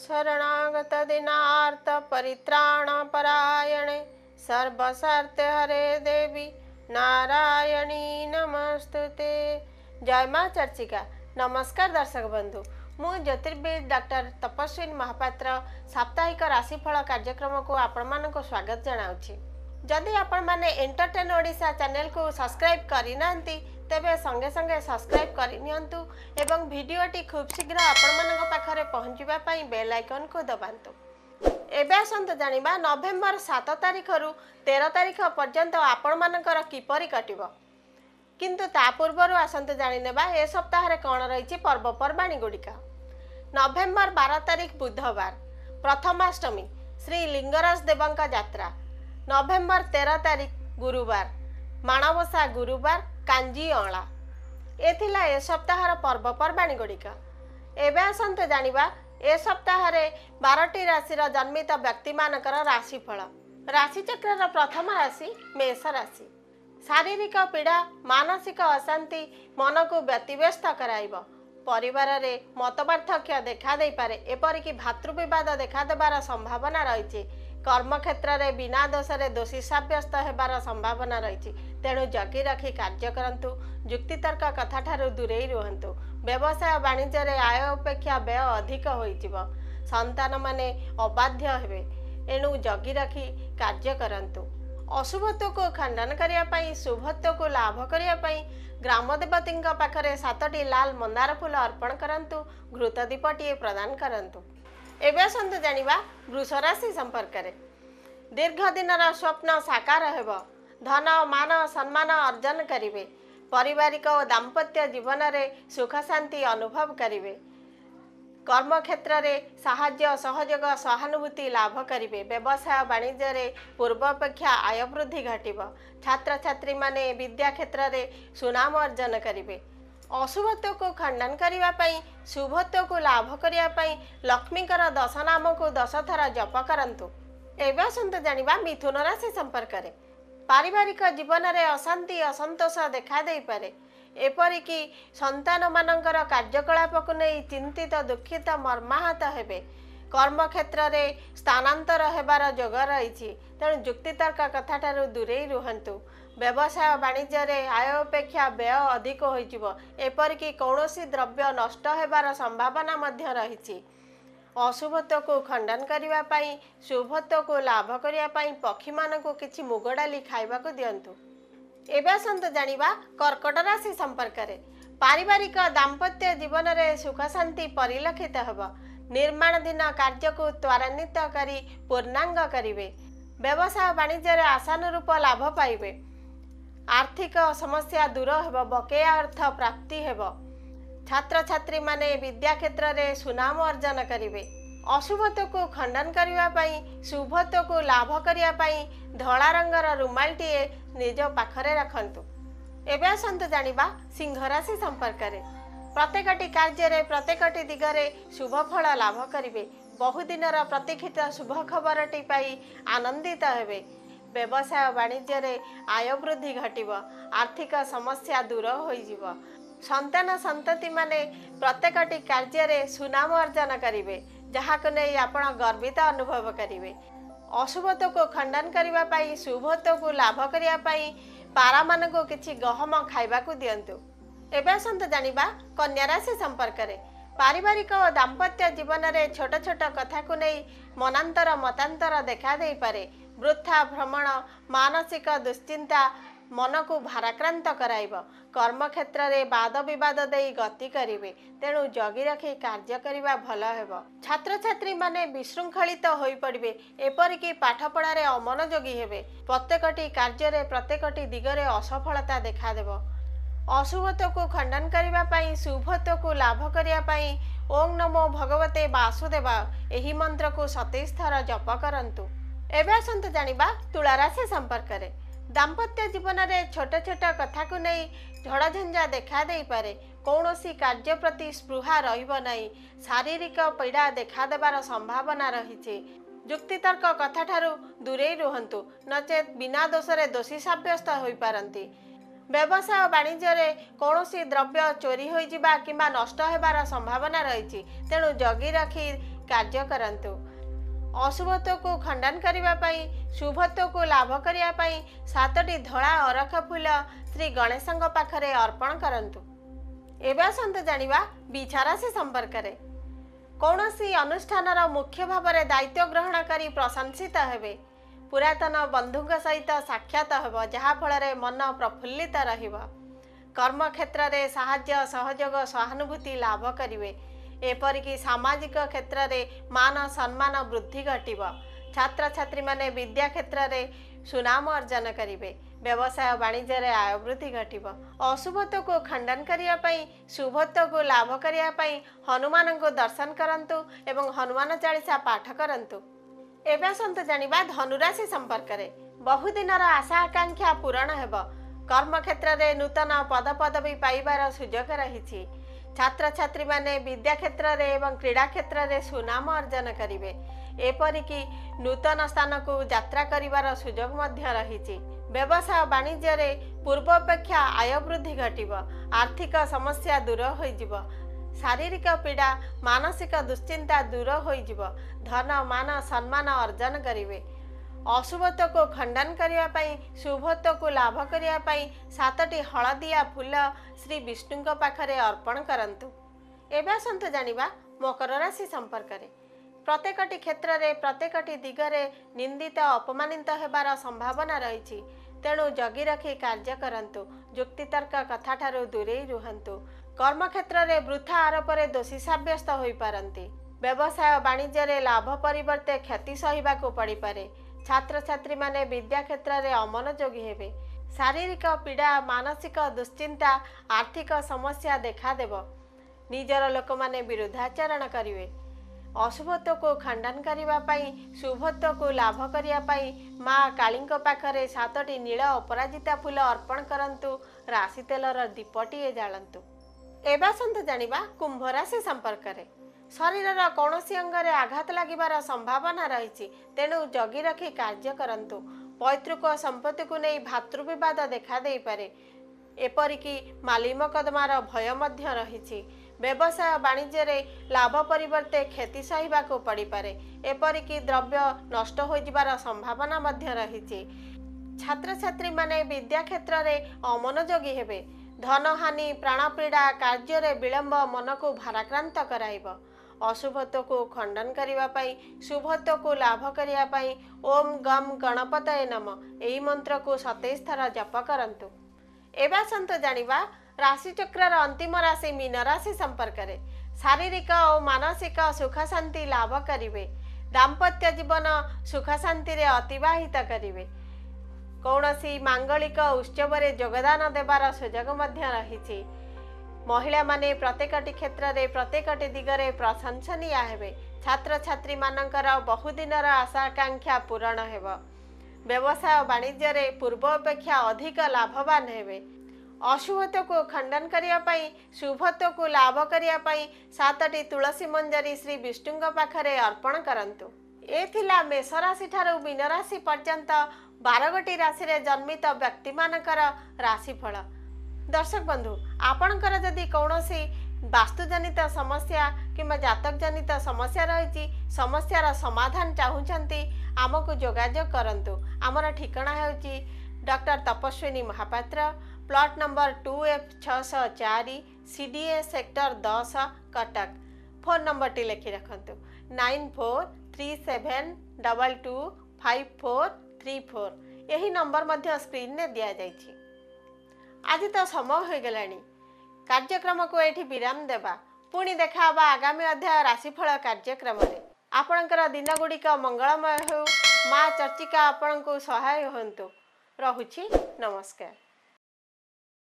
शरणागत दीनार्थ परित्राण परायणे सर्वसर्त हरे देवी नारायणी नमस्तुते। जय माँ चर्चिका। नमस्कार दर्शक बंधु, मु ज्योतिर्विद डॉक्टर तपस्विनी महापात्र साप्ताहिक राशिफल कार्यक्रम को आपण मानक स्वागत जनाउछि। जदि आपण माने एंटरटेन ओडिशा चैनल को सब्सक्राइब करि नांती तेबे संगे संगे सब्सक्राइब करि नियंतु एवं वीडियोटी खूब शीघ्र आपण मानक पाखरे पहुंचीबा पई बेल आइकन को दबांतु। एबे आसंत जानिबा नवेम्बर 7 तारिख रु 13 तारिख पर्यंत आपण मानकर किपरि कटिबो। किंतु ता पूर्वरु आसंत जानि नेबा ए सप्ताह रे कोन रहिछि पर्वपर्वाणी गुडिका। नवेम्बर 12 तारिख बुधवार प्रथमाष्टमी श्री लिंगराज देवंका यात्रा। नवेम्बर 13 तारिख गुरुवार माणवसा गुरुवार कांजी अला। एथिला ए सप्ताहर पर्वपर्वाणी गुडिका। एबे आसंत जानिबा ए सप्ताह रे 12टी राशि जन्मित व्यक्ति मानकर राशिफल। राशिचक्र प्रथम राशि मेष राशि। शारीरिक पीड़ा मानसिक अशांति मन को व्यतिव्यस्त कराइब। परिवार रे मतपार्थक्य देखा दे पारे, एपरिक भातृविवाद देखा देबार संभावना रही। कर्म क्षेत्र में बिना दोष रे दोषी साब्यस्त होबार संभावना रही। तेणु जगी रखी कार्य करंतु। जुक्तितर्क कथा ठारू दूरेई रुहंतु। व्यवसाय वाणिज्य रे आय अपेक्षा व्यय अधिक होइजिवो। संतान माने अबाध्य हेबे, एणु जगी रखी कार्य करंतु। अशुभत्व को खंडन करिया पई शुभत्व को लाभ करिया पई ग्रामदेवती पाखरे 7टी लाल मंदार फूल अर्पण करंतु। घृतदीपटीए प्रदान करंतु। एबे आसंतु जानिबा वृष राशि संपर्क रे। दीर्घ दिनर स्वप्न साकार हेबो। धन मान सम्मान अर्जन करिवे। पारिवारिक और दाम्पत्य जीवन रे सुख शांति अनुभव करिवे। कर्म क्षेत्र रे साहाय्य सहयोग सहानुभूति लाभ करिवे। व्यवसाय वाणिज्य रे पूर्व अपेक्षा आय वृद्धि घटिबो। छात्र छात्री माने विद्या क्षेत्र रे सुनाम अर्जन करिवे। अशुभत्व को खंडन करिवा पई शुभत्व को लाभ करिया पई लक्ष्मीकर 10 नाम को 10 थर जप करंतु। एबे आसंत जानिबा मिथुन राशि संपर्क रे। पारिवारिक जीवन रे अशांति असंतोष देखा दे पारे। एपरिक संतान मानकर कार्यकलाप को नहीं चिंतित दुखित मर्माहत हेबे। कर्म क्षेत्र रे स्थानांतर हेबार जोग रही। तेणु जुक्तितर्क कथा ठारू दूरेई रुहंतु। व्यवसाय वाणिज्य रे आय अपेक्षा व्यय अधिक होइजिवो। एपरिक कौनसी द्रव्य नष्ट हेबार संभावना मध्य रही। अशुभत्व को खंडन करिवा पई शुभत्व को लाभ करिया पई पक्षी मानकु किछि मुग डाली खाइबा को दियंतु। एबे आसंत जानिबा कर्कट राशि संपर्क रे। पारिवारिक दाम्पत्य जीवन रे सुख शांति परिलक्षित हेबो। निर्माणाधीन कार्य को त्वरान्वित करी पूर्णांग करिवे। व्यवसाय वाणिज्य रे आशानुरूप लाभ पाइबे। आर्थिक समस्या दूर हेबो। बकेया अर्थ प्राप्ति हेबो। छात्र छात्री माने विद्या क्षेत्र रे सुनाम अर्जन करिवे। अशुभत्व को खंडन करिवा पई शुभत्व को लाभ करिया पई धला रंगर रुमालटीए निज पाखरे रखंतु। एबे आसंतु जानिबा सिंह राशि संपर्क रे। प्रत्येकटी कार्य रे प्रत्येकटी दिगरे शुभ फल लाभ करिवे। बहुदिनर प्रतीक्षित शुभ खबरटी पाई आनंदित हेबे। व्यवसाय वाणिज्य रे आय वृद्धि घटिबो। आर्थिक समस्या दूर होइजिवो। संतान संतति माने प्रत्येकटी कार्य रे सुनाम अर्जन करिवे, जहाको नै आपण गर्वित अनुभव करिवे। अशुभत्व को खंडन करिवा पई शुभत्व को लाभ करिया पई पारा मानको किछि गहम खाइबा को दियंतु। एबे आसंत जानिबा कन्या राशि संपर्क रे। पारिवारिक और दाम्पत्य जीवन रे छोट छोट कथा को नै मनांतर मतांतर देखा दे पारे। वृथा भ्रमण मानसिक दुश्चिंता मन को भाराक्रांत कराइब। कर्म क्षेत्र रे वाद विवाद दे गति करिवे। तेणु जगी रखी कार्य करिबा भल हेबो। छात्र छात्री माने विशृंखलित होई पड़िबे। एपरिक पाठ पढ़ा रे अमनोयोगी हेबे। प्रत्येकटी कार्य रे प्रत्येकटी दिगरे असफलता देखा देबो। अशुभत्व को खंडन करिबा पई शुभत्व को लाभ करिया पई ओम नमो भगवते वासुदेवाय एही मंत्र को 27 थर जप करंतु। एबे आसंत जानिबा तुला राशि संपर्क रे। दाम्पत्य जीवन रे छोट छोट कथा को नहीं झड़झंझा देखा दे पारे। कौनसी कार्य प्रति स्पृहा रहिबो नहीं। शारीरिक पीड़ा देखा देबार संभावना रही। जुक्तितर्क कथा ठारू दूरेई रुहंतु, नचेत बिना दोष रे दोषी साब्यस्त होई पारंती। व्यवसाय वाणिज्य रे कौनसी द्रव्य चोरी होइजिबा किंबा नष्ट हेबार संभावना रही। तेणु जगी रखी कार्य करंतु। अशुभत्व को खंडन करिबा पई शुभत्व को लाभ करिया पई 7टी धड़ा अरख फूल श्री गणेशଙ୍କ पाखरे अर्पण करंतु। एबे आसंतु जानिबा बिछा राशि संपर्क रे। कौनसी अनुष्ठानर मुख्य भाव में दायित्व ग्रहण करी प्रशंसित हेबे। पुरातन बंधुଙ୍କ सहित साक्षात हेब जहा फल मन प्रफुल्लित रहिब। कर्म क्षेत्र में साहाय्य सहयोग सहानुभूति लाभ करिवे। एपरिकी सामाजिक क्षेत्र में मान सम्मान वृद्धि घटिब। छात्र छात्री माने विद्या क्षेत्र में सुनाम अर्जन करिवे। व्यवसाय वाणिज्य रे आय वृद्धि घटिब। अशुभत्व को खंडन करिया पई शुभत्व को लाभ करिया पई हनुमान को दर्शन करंतु एवं हनुमान चालीसा पाठ करंतु। एबे आसंतु जानिबा धनुराशि संपर्क रे। बहुदिनर आशा आकांक्षा पूरण हेब। कर्म क्षेत्र में नूतन पद पदवी पाइबार सुजोग रही। छात्र छात्री माने विद्या क्षेत्र में एवं क्रीड़ा क्षेत्र में सुनाम अर्जन करिवे। एपरिकी नूतन स्थान को यात्रा करिबार सुजोग मध्य रही। व्यवसाय वाणिज्य रे पूर्वापेक्षा आय वृद्धि घटिब। आर्थिक समस्या दूर होइजिब। शारीरिक पीड़ा मानसिक दुश्चिंता दूर होइजिब। धन मान सम्मान अर्जन करिवे। अशुभत्व को खंडन करिया पई शुभत्व को लाभ करिया पई 7टी हलदिया फूल श्री विष्णुଙ୍କ पाखरे अर्पण करंतु। एबे आसंतु जानिबा मकर राशि संपर्क रे। प्रत्येकटी क्षेत्र में प्रत्येकटी दिगरे निंदित अपमानित हेबार संभावना रही। तेणु जगी रखी कार्य करंतु। जुक्तितर्क कथा ठारू दूरेई रुहंतु। कर्म क्षेत्र में वृथा आरोप दोषी साब्यस्त होई पारंती। व्यवसाय वाणिज्य रे लाभ परिवर्ते क्षति सहिबा को पड़ी पारे। छात्र छात्री माने विद्या क्षेत्र में अमनोयोगी हेबे। शारीरिक पीड़ा मानसिक दुश्चिंता आर्थिक समस्या देखा देव। निजर लोक माने विरुद्धाचरण करिवे। अशुभत्व को खंडन करिबा पई शुभत्व को लाभ करिया पई माँ कालीଙ୍କ पाखरे 7टी नील अपराजिता फूल अर्पण करंतु। राशि तेलर दीपटीए जालंतु। एबे आसंतु जानिबा कुंभ राशि संपर्क रे। शरीरर कौनसी अंगरे आघात लागिबार संभावना रही। तेणु जगी रखी कार्य करंतु। पैतृक संपत्ति को नहीं भातृविवाद देखा दे पारे। एपरिकी माली मकदमार भय मध्य रही। व्यवसाय वाणिज्य रे लाभ परिवर्ते क्षति सहिबा को पड़ी पारे। एपरिकी द्रव्य नष्ट हो जिबार संभावना मध्य रही। छात्र छात्री माने विद्या क्षेत्र में अमनोयोगी हेबे। धन हानि प्राणपीड़ा कार्य रे विलंब मन को भाराक्रांत कराइब। अशुभत्व को खंडन करिबा पई शुभत्व को लाभ करिया पई ओम गम गणपतये नमः एही मंत्र को 27 थर जप करंतु। एबे आसंतु जानिबा राशि चक्रर अंतिम राशि मीन राशि संपर्क रे। शारीरिक और मानसिक सुख शांति लाभ करिवे। दाम्पत्य जीवन सुख शांति रे अतिबाहित करिवे। कौनसी मांगलिक उत्सव रे योगदान देवार सुजोग मध्य रही। महिला माने प्रत्येकटी क्षेत्र में प्रत्येकटी दिगरे प्रशंसनीय हेबे। छात्र छात्री मानकर बहुदिनर आशा आकांक्षा पूरण हेब। व्यवसाय वाणिज्य रे पूर्व अपेक्षा अधिक लाभवान हेबे। अशुभत्व को खंडन करिया पई शुभत्व को लाभ करिया पई 7टी तुलसी मंजरी श्री विष्णुଙ୍କ पाखरे अर्पण करंतु। ए थिला मेष राशि ठारू मीन राशि पर्यंत 12 राशि रे जन्मित व्यक्ति मानकर राशिफल। दर्शक बंधु आपणकर जदि कौनसी वास्तुजनित समस्या किंबा जातक जनित समस्या रही समस्यार समाधान चाहूँगी आमको जोगाजोग करंतु। आमर ठिकाना है doctor Tapaswini Mahapatra plot number 2F604 CDA sector 10 Cuttack. Phone number टी लिखि रखंतु 9437225434। यही नंबर मध्य स्क्रीन ने दिया जाइछि। आज तो समय हो गलानी कार्यक्रम को एठी विराम देबा। पुणी देखा आगामी अध्याय राशिफल कार्यक्रम रे। आपणकर दिन गुड़िक मंगलमय हो। माँ चर्चिका आपण को सहाय होंतु। रहुछि नमस्कार।